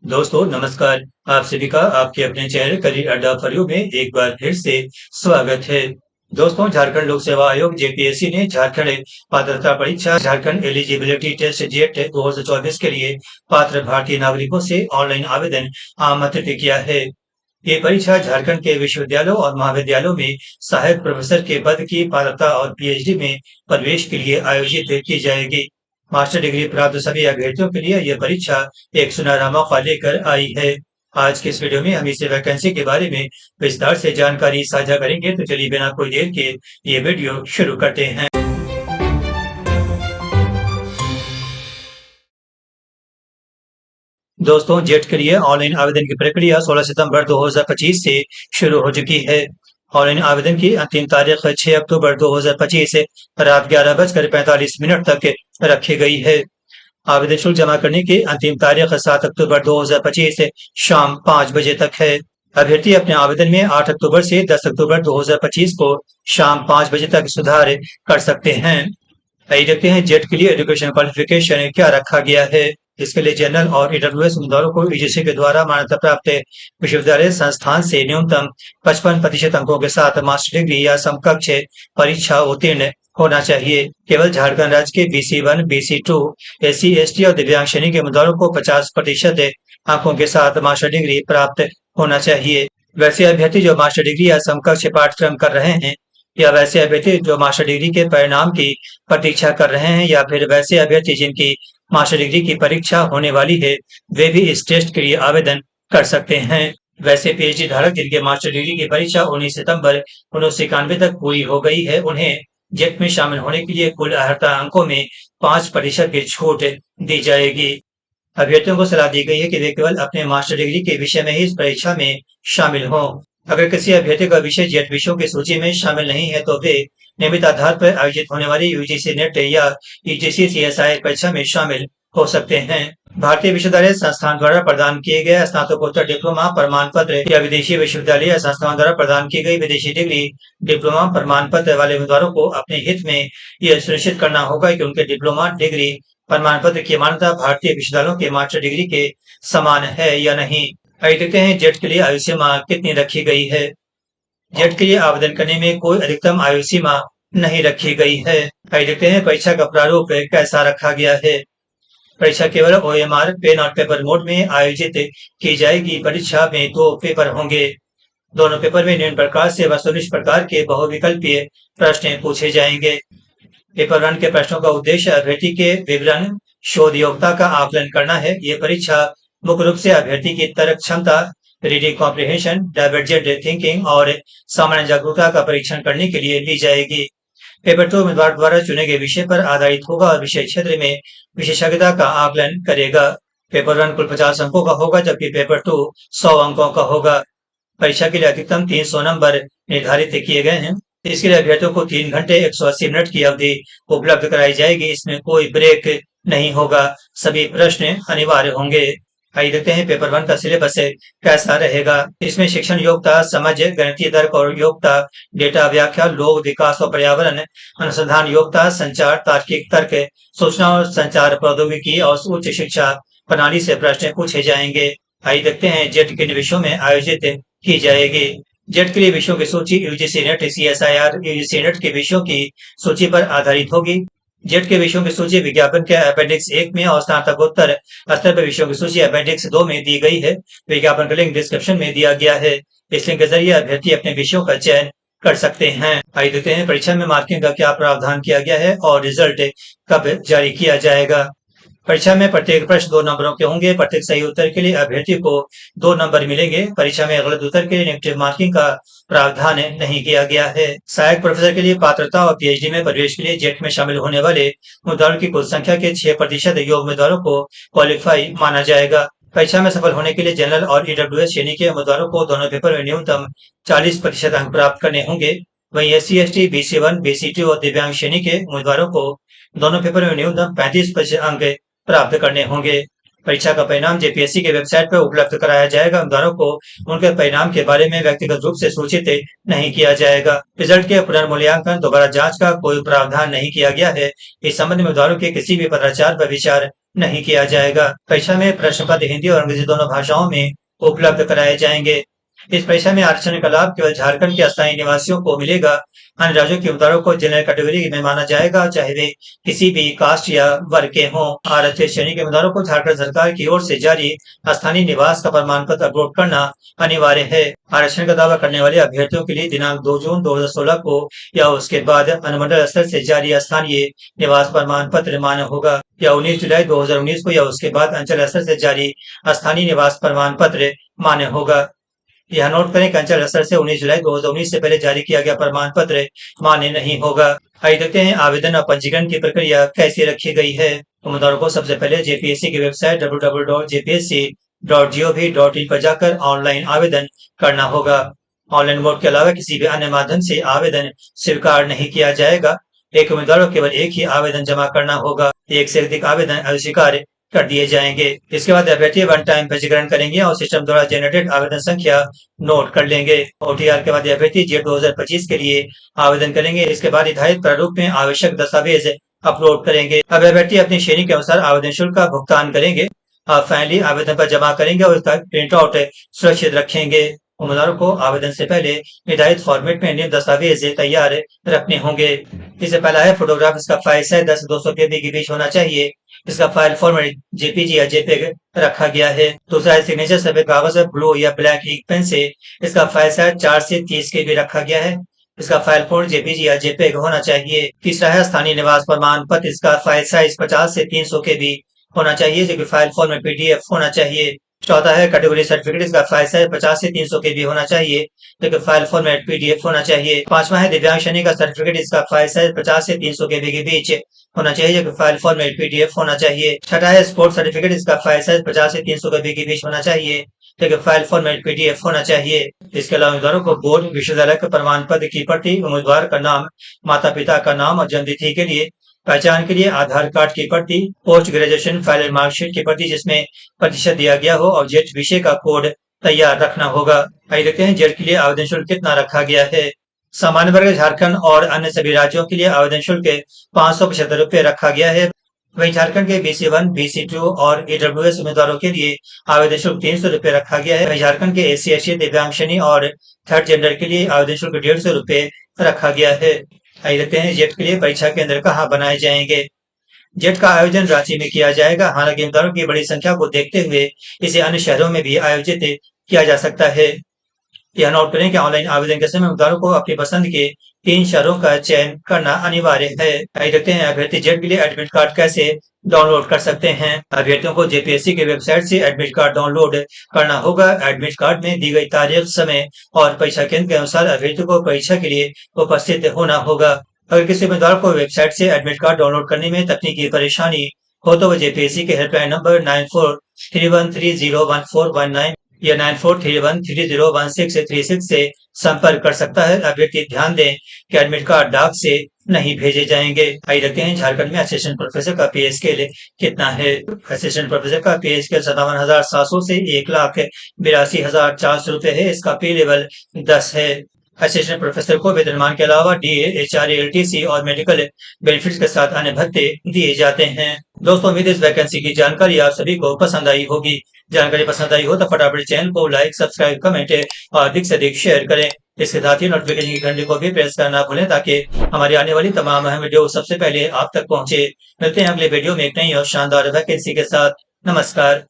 दोस्तों नमस्कार। आप सभी का आपके अपने चैनल करियर अड्डा फॉर यू में एक बार फिर से स्वागत है। दोस्तों, झारखंड लोक सेवा आयोग जेपीएससी ने झारखंड पात्रता परीक्षा झारखंड एलिजिबिलिटी टेस्ट जेट 2024 के लिए पात्र भारतीय नागरिकों से ऑनलाइन आवेदन आमंत्रित किया है। ये परीक्षा झारखंड के विश्वविद्यालयों और महाविद्यालयों में सहायक प्रोफेसर के पद की पात्रता और पीएचडी में प्रवेश के लिए आयोजित की जाएगी। मास्टर डिग्री प्राप्त सभी अभ्यर्थियों के लिए यह परीक्षा एक सुनहरा मौका लेकर आई है। आज के इस वीडियो में हम इस वैकेंसी के बारे में विस्तार से जानकारी साझा करेंगे, तो चलिए बिना कोई देर के ये वीडियो शुरू करते हैं। दोस्तों, जेट के लिए ऑनलाइन आवेदन की प्रक्रिया 16 सितंबर 2025 से शुरू हो चुकी है। ऑनलाइन आवेदन की अंतिम तारीख 6 अक्टूबर 2025 रात 11:45 तक रखी गई है। आवेदन शुल्क जमा करने की अंतिम तारीख 7 अक्टूबर 2025 शाम 5 बजे तक है। अभ्यर्थी अपने आवेदन में 8 अक्टूबर से 10 अक्टूबर 2025 को शाम 5 बजे तक सुधार कर सकते हैं। आइए देखते हैं जेट के लिए एजुकेशन क्वालिफिकेशन क्या रखा गया है। इसके लिए जनरल और ईडब्ल्यूएस उम्मीदवारों को यूजीसी के द्वारा मान्यता प्राप्त विश्वविद्यालय संस्थान से न्यूनतम 55% अंकों के साथ मास्टर डिग्री या समकक्ष परीक्षा उत्तीर्ण होना चाहिए। केवल झारखंड राज्य के BC1, BC2, SC, ST और दिव्यांग श्रेणी के उम्मीदवारों को 50% अंकों के साथ मास्टर डिग्री प्राप्त होना चाहिए। वैसे अभ्यर्थी जो मास्टर डिग्री या समकक्ष पाठ्यक्रम कर रहे हैं, या वैसे अभ्यर्थी जो मास्टर डिग्री के परिणाम की प्रतीक्षा कर रहे हैं, या फिर वैसे अभ्यर्थी जिनकी मास्टर डिग्री की परीक्षा होने वाली है, वे भी इस टेस्ट के लिए आवेदन कर सकते हैं। वैसे पीएचडी धारक जिनके मास्टर डिग्री की परीक्षा 19 सितंबर 1991 तक पूरी हो गई है, उन्हें जेट में शामिल होने के लिए कुल अर्हता अंकों में 5% की छूट दी जाएगी। अभ्यर्थियों को सलाह दी गई है कि वे केवल अपने मास्टर डिग्री के विषय में ही इस परीक्षा में शामिल हों। अगर किसी अभ्यर्थी का विषय जेट विषयों की सूची में शामिल नहीं है, तो वे नियमित आधार पर आयोजित होने वाली यूजीसी नेट या यूजीसी सीएसआई परीक्षा में शामिल हो सकते हैं। भारतीय विश्वविद्यालय संस्थान द्वारा प्रदान किए गए स्नातकोत्तर डिप्लोमा प्रमाण पत्र या विदेशी विश्वविद्यालय या संस्थान द्वारा प्रदान की गई विदेशी डिग्री डिप्लोमा प्रमाण पत्र वाले उम्मीदवारों को अपने हित में यह सुनिश्चित करना होगा कि उनके डिप्लोमा डिग्री प्रमाण पत्र की मान्यता भारतीय विश्वविद्यालयों के मास्टर डिग्री के समान है या नहीं। आइए देखते हैं जेट के लिए आयु सीमा कितनी रखी गई है। जेट के लिए आवेदन करने में कोई अधिकतम आयु सीमा नहीं रखी गई है। आइए देखते हैं परीक्षा का प्रारूप कैसा रखा गया है। परीक्षा केवल OMR पेन और पेपर मोड में आयोजित की जाएगी। परीक्षा में 2 पेपर होंगे। दोनों पेपर में निम्न प्रकार से वस्तुनिष्ठ प्रकार के बहुविकल्पीय प्रश्न पूछे जाएंगे। पेपर 1 के प्रश्नों का उद्देश्य अभ्यर्थी के विवरण शोध योग्यता का आकलन करना है। ये परीक्षा मुख्य रूप से अभ्यर्थी की तर्क क्षमता, रीडिंग कॉम्प्रिहेंशन, डाइवर्जेंट थिंकिंग और सामान्य जागरूकता का परीक्षण करने के लिए ली जाएगी। पेपर 2 उम्मीदवार द्वारा चुने गए विषय पर आधारित होगा और विषय क्षेत्र में विशेषज्ञता का आकलन करेगा। पेपर 1 कुल 50 अंकों का होगा, जबकि पेपर 2 100 अंकों का होगा। परीक्षा के लिए अधिकतम 300 नंबर निर्धारित किए गए हैं। इसके लिए अभ्यर्थियों को 3 घंटे 180 मिनट की अवधि उपलब्ध कराई जाएगी। इसमें कोई ब्रेक नहीं होगा। सभी प्रश्न अनिवार्य होंगे। आइए देखते हैं पेपर 1 का सिलेबस कैसा रहेगा। इसमें शिक्षण योग्यता, समझ, गणितीय तर्क और योग्यता, डेटा व्याख्या, लोक विकास और पर्यावरण, अनुसंधान योग्यता, संचार, तार्किक तर्क, सूचना और संचार प्रौद्योगिकी और उच्च शिक्षा प्रणाली से प्रश्न पूछे जाएंगे। आइए देखते हैं जेट किन विषयों में आयोजित की जाएगी। जेट के लिए विषयों की सूची UGC net, CSIR UGC net के विषयों की सूची पर आधारित होगी। जेट के विषयों की सूची विज्ञापन के अपेंडिक्स 1 में और स्नातकोत्तर स्तर पर विषयों की सूची अपेंडिक्स 2 में दी गई है। विज्ञापन का लिंक डिस्क्रिप्शन में दिया गया है। इस लिंक के जरिए अभ्यर्थी अपने विषयों का चयन कर सकते हैं। आइए देखते हैं परीक्षा में मार्किंग का क्या प्रावधान किया गया है और रिजल्ट कब जारी किया जाएगा। परीक्षा में प्रत्येक प्रश्न 2 नंबरों के होंगे। प्रत्येक सही उत्तर के लिए अभ्यर्थी को 2 नंबर मिलेंगे। परीक्षा में गलत उत्तर के लिए नेगेटिव मार्किंग का प्रावधान नहीं किया गया है। सहायक प्रोफेसर के लिए पात्रता और पीएचडी में प्रवेश के लिए जेट में शामिल होने वाले उम्मीदवारों की कुल संख्या के 6% योग्य उम्मीदवारों को क्वालिफाई माना जाएगा। परीक्षा में सफल होने के लिए जनरल और ईडब्ल्यूएस श्रेणी के उम्मीदवारों को दोनों पेपर में न्यूनतम 40% अंक प्राप्त करने होंगे। वहीं SC, ST, BC1, BC2 और दिव्यांग श्रेणी के उम्मीदवारों को दोनों पेपर में न्यूनतम 35% अंक प्राप्त करने होंगे। परीक्षा का परिणाम जेपीएससी के वेबसाइट पर उपलब्ध कराया जाएगा। उम्मीदवारों को उनके परिणाम के बारे में व्यक्तिगत रूप से सूचित नहीं किया जाएगा। रिजल्ट के पुनर्मूल्यांकन दोबारा जांच का कोई प्रावधान नहीं किया गया है। इस संबंध में उम्मीदवारों के किसी भी पत्राचार पर विचार नहीं किया जाएगा। परीक्षा में प्रश्न पत्र हिंदी और अंग्रेजी दोनों भाषाओं में उपलब्ध कराए जाएंगे। इस परीक्षा में आरक्षण का लाभ केवल झारखंड के अस्थायी निवासियों को मिलेगा। अन्य राज्यों के उम्मीदवारों को जनरल कैटेगरी में माना जाएगा, चाहे वे किसी भी कास्ट या वर्ग के हों। आरक्षित श्रेणी के उम्मीदवारों को झारखंड सरकार की ओर से जारी स्थानीय निवास का प्रमाण पत्र अपलोड करना अनिवार्य है। आरक्षण का दावा करने वाले अभ्यर्थियों के लिए दिनांक 2 जून 2016 को या उसके बाद अनुमंडल स्तर से जारी स्थानीय निवास प्रमाण पत्र मान्य होगा, या 19 जुलाई 2019 को या उसके बाद अंचल स्तर से जारी स्थानीय निवास प्रमाण पत्र मान्य होगा। यह नोट करें कि अंचल स्तर से 19 जुलाई 2019 से पहले जारी किया गया प्रमाण पत्र मान्य नहीं होगा। आइए देखते हैं आवेदन और पंजीकरण की प्रक्रिया कैसे रखी गई है। उम्मीदवारों को सबसे पहले जेपीएससी की वेबसाइट www.jpsc.gov.in पर जाकर ऑनलाइन आवेदन करना होगा। ऑनलाइन मोड के अलावा किसी भी अन्य माध्यम से आवेदन स्वीकार नहीं किया जाएगा। एक उम्मीदवार को केवल एक ही आवेदन जमा करना होगा। एक से अधिक आवेदन अस्वीकार कर दिए जाएंगे। इसके बाद अभ्यर्थी वन टाइम पंजीकरण करेंगे और सिस्टम द्वारा जनरेटेड आवेदन संख्या नोट कर लेंगे। ओटीआर के बाद अभ्यर्थी जेट 2025 के लिए आवेदन करेंगे। इसके बाद निर्धारित प्रारूप में आवश्यक दस्तावेज अपलोड करेंगे। अब अभ्यर्थी अपनी श्रेणी के अनुसार आवेदन शुल्क का भुगतान करेंगे। फाइनली आवेदन पर जमा करेंगे और उसका प्रिंट आउट सुरक्षित रखेंगे। उम्मीदवारों को आवेदन से पहले निर्धारित फॉर्मेट में निम्न दस्तावेज तैयार रखने होंगे। इससे पहला है फोटोग्राफ। इसका फाइल साइज 10 से 200 KB के बीच होना चाहिए। इसका फाइल फॉर्मेट जेपीजी या जेपेग रखा गया है। दूसरा है सिग्नेचर सफेद कागज ब्लू या ब्लैक इंक पेन से। इसका फाइल साइज 4 से 30 KB रखा गया है। इसका फाइल फॉर्मेट जेपीजी या जेपेग होना चाहिए। तीसरा है स्थानीय निवास प्रमाण पत्र। इसका फाइल साइज 50 से 300 KB होना चाहिए, जो कि फाइल फॉर्मेट पीडीएफ होना चाहिए। चौथा है कैटेगरी सर्टिफिकेट। इसका फाइल साइज 50 से 300 KB होना चाहिए, लेकिन फाइल फॉर्मेट पीडीएफ होना चाहिए। पांचवा है दिव्यांग श्रेणी का सर्टिफिकेट। इसका फाइल साइज 50 से 300 KB के बीच होना चाहिए, जो फाइल फॉर्मेट पीडीएफ होना चाहिए। छठा है स्पोर्ट्स सर्टिफिकेट। इसका फाइल साइज 50 से 300 KB के बीच होना चाहिए, लेकिन फाइल फॉर्मेट पीडीएफ होना चाहिए। इसके अलावा उम्मीदवारों को बोर्ड विश्वविद्यालय के प्रमाण पत्र की प्रति, उम्मीदवार का नाम, माता पिता का नाम और जन्मतिथि के लिए पहचान के लिए आधार कार्ड की प्रति, पोस्ट ग्रेजुएशन फाइल मार्कशीट की प्रति जिसमें प्रतिशत दिया गया हो और जेट विषय का कोड तैयार रखना होगा। आइए देखते हैं जेट के लिए आवेदन शुल्क कितना रखा गया है। सामान्य वर्ग झारखंड और अन्य सभी राज्यों के लिए आवेदन शुल्क 575 रुपए रखा गया है। वहीं झारखंड के BC1, BC2 और AWS उम्मीदवारों के लिए आवेदन शुल्क 300 रुपए रखा गया है। वहीं झारखंड के SC, ST, दिव्यांग श्रेणी और थर्ड जेंडर के लिए आवेदन शुल्क 150 रुपए रखा गया है। आइए देखते हैं जेट के लिए परीक्षा केंद्र कहाँ बनाए जाएंगे। जेट का आयोजन रांची में किया जाएगा। हालांकि उम्मीदवारों की बड़ी संख्या को देखते हुए इसे अन्य शहरों में भी आयोजित किया जा सकता है। यह नोट करें कि ऑनलाइन आवेदन के समय उम्मीदवारों को अपनी पसंद के 3 शहरों का चयन करना अनिवार्य है। आइए देखते हैं अभ्यर्थी जेट के लिए एडमिट कार्ड कैसे डाउनलोड कर सकते हैं। अभ्यर्थियों को जेपीएससी की वेबसाइट से एडमिट कार्ड डाउनलोड करना होगा। एडमिट कार्ड में दी गई तारीख, समय और परीक्षा केंद्र के अनुसार अभ्यर्थी को परीक्षा के लिए उपस्थित होना होगा। अगर किसी उम्मीदवार को वेबसाइट से एडमिट कार्ड डाउनलोड करने में तकनीकी परेशानी हो तो वह जेपीएससी के हेल्पलाइन नंबर 9431301419 या 9431301636 से संपर्क कर सकता है। अभ्यर्थी ध्यान दें कि एडमिट कार्ड डाक से नहीं भेजे जाएंगे। आइए देखते हैं झारखंड में असिस्टेंट प्रोफेसर का पे स्केल कितना है। असिस्टेंट प्रोफेसर का पे स्केल 57,700 से 1,82,400 रुपए है। इसका पे लेवल 10 है। असिस्टेंट प्रोफेसर को वेतनमान के अलावा डीए, एचआरए, एलटीसी और मेडिकल बेनिफिट्स के साथ अन्य भत्ते दिए जाते हैं। दोस्तों, उम्मीद इस वैकेंसी की जानकारी आप सभी को पसंद आई होगी। जानकारी पसंद आई हो तो फटाफट चैनल को लाइक, सब्सक्राइब, कमेंट और अधिक से अधिक शेयर करें। इसके साथ ही नोटिफिकेशन की घंटी को भी प्रेस करना भूलें ताकि हमारी आने वाली तमाम अहम वीडियो सबसे पहले आप तक पहुंचे। मिलते हैं अगले वीडियो में एक नई और शानदार वैकेंसी के साथ। नमस्कार।